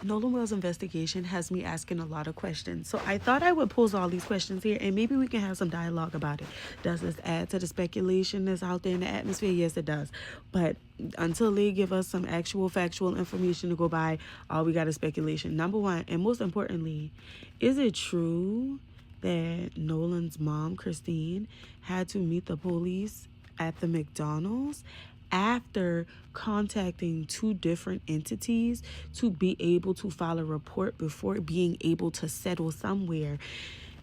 Nolan Wells' investigation has me asking a lot of questions. So I thought I would pose all these questions here and maybe we can have some dialogue about it. Does this add to the speculation that's out there in the atmosphere? Yes, it does. But until they give us some actual factual information to go by, all we got is speculation. Number one, and most importantly, is it true that Nolan's mom, Christine, had to meet the police at the McDonald's after contacting two different entities to be able to file a report before being able to settle somewhere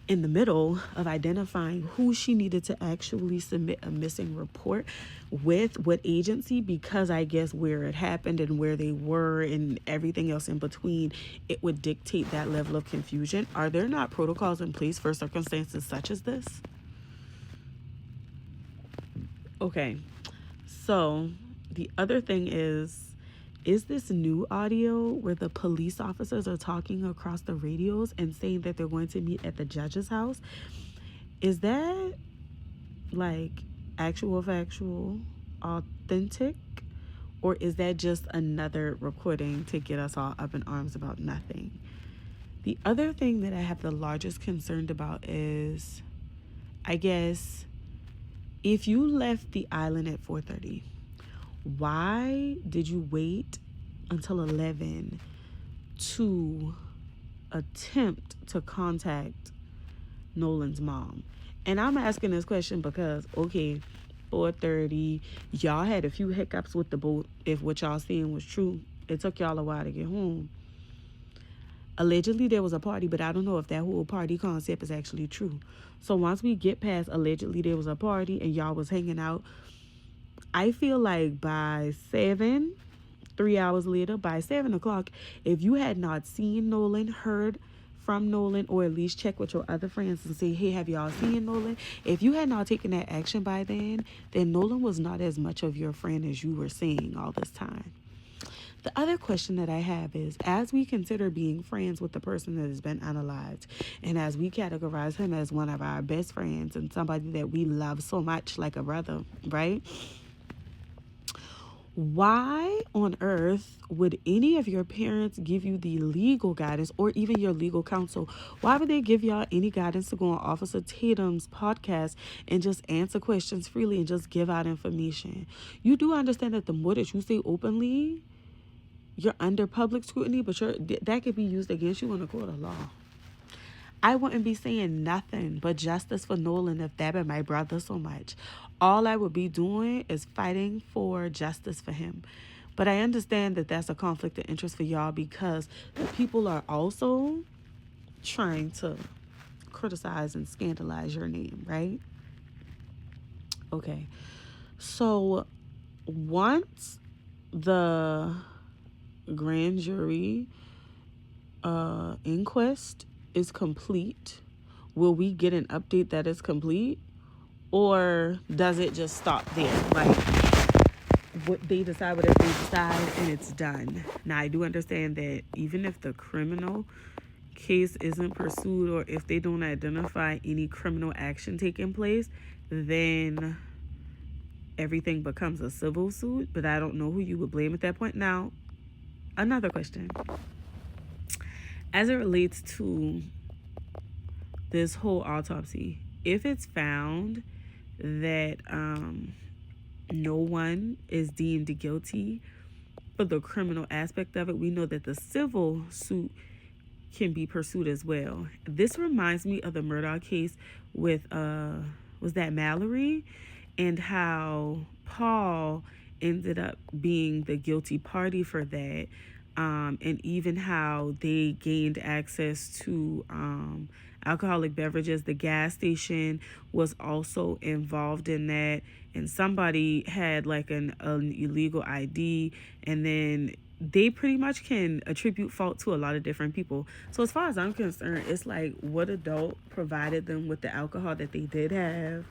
in the middle of identifying who she needed to actually submit a missing report with, what agency, because I guess where it happened and where they were and everything else in between, it would dictate that level of confusion. Are there not protocols in place for circumstances such as this? Okay, so the other thing is this new audio where the police officers are talking across the radios and saying that they're going to meet at the judge's house? Is that like actual, factual, authentic? Or is that just another recording to get us all up in arms about nothing? The other thing that I have the largest concern about is, I guess, if you left the island at 4:30, why did you wait until 11 to attempt to contact Nolan's mom? And I'm asking this question because, okay, 4:30, y'all had a few hiccups with the boat. If what y'all seeing was true, it took y'all a while to get home. Allegedly there was a party, but I don't know if that whole party concept is actually true. So once we get past allegedly there was a party and y'all was hanging out, I feel like by 7, 3 hours later, by 7 o'clock, if you had not seen Nolan, heard from Nolan, or at least check with your other friends and say, hey, have y'all seen Nolan? If you had not taken that action by then Nolan was not as much of your friend as you were saying all this time. The other question that I have is, as we consider being friends with the person that has been unalived, and as we categorize him as one of our best friends and somebody that we love so much, like a brother, right? Why on earth would any of your parents give you the legal guidance, or even your legal counsel? Why would they give y'all any guidance to go on Officer Tatum's podcast and just answer questions freely and just give out information? You do understand that the more that you say openly, you're under public scrutiny, but that could be used against you in a court of law. I wouldn't be saying nothing but justice for Nolan if that were my brother so much. All I would be doing is fighting for justice for him. But I understand that that's a conflict of interest for y'all because the people are also trying to criticize and scandalize your name, right? Okay. So once the grand jury inquest is complete, will we get an update that it's complete, or does it just stop there? Like, what they decide, whatever they decide, and it's done. Now, I do understand that even if the criminal case isn't pursued, or if they don't identify any criminal action taking place, then everything becomes a civil suit. But I don't know who you would blame at that point. Now, another question. As it relates to this whole autopsy, if it's found that no one is deemed guilty for the criminal aspect of it, we know that the civil suit can be pursued as well. This reminds me of the Murdaugh case with was that Mallory, and how Paul ended up being the guilty party for that. And even how they gained access to alcoholic beverages. The gas station was also involved in that, and somebody had like an illegal ID, and then they pretty much can attribute fault to a lot of different people. So as far as I'm concerned, it's like, what adult provided them with the alcohol that they did have?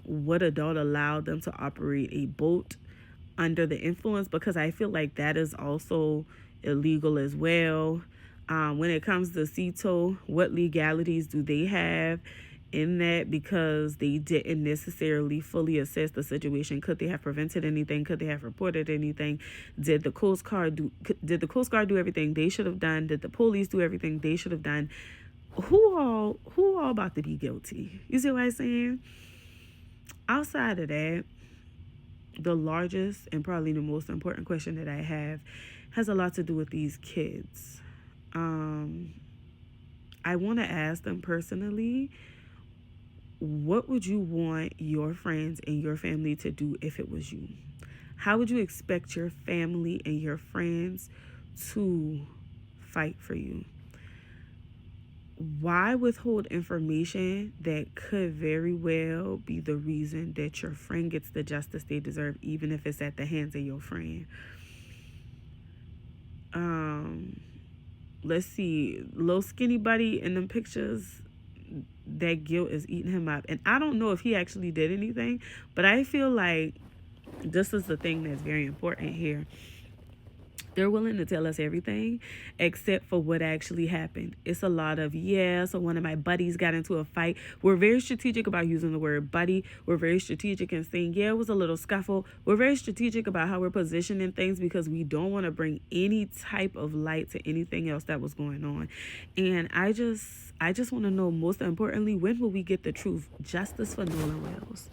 What adult allowed them to operate a boat under the influence? Because I feel like that is also illegal as well. When it comes to CETO, what legalities do they have? in that because they didn't necessarily fully assess the situation. Could they have prevented anything? Could they have reported anything? Did the Coast Guard do everything they should have done? Did the police do everything they should have done? Who all about to be guilty? You see what I'm saying? Outside of that, the largest and probably the most important question that I have has a lot to do with these kids. I want to ask them personally, what would you want your friends and your family to do if it was you? How would you expect your family and your friends to fight for you? Why withhold information that could very well be the reason that your friend gets the justice they deserve, even if it's at the hands of your friend? Let's see, little skinny buddy in them pictures, that guilt is eating him up. And I don't know if he actually did anything, but I feel like this is the thing that's very important here. They're willing to tell us everything except for what actually happened. It's a lot of, yeah, so one of my buddies got into a fight. We're very strategic about using the word buddy. We're very strategic in saying, yeah, it was a little scuffle. We're very strategic about how we're positioning things because we don't want to bring any type of light to anything else that was going on. And I just want to know, most importantly, when will we get the truth? Justice for Nolan Wells.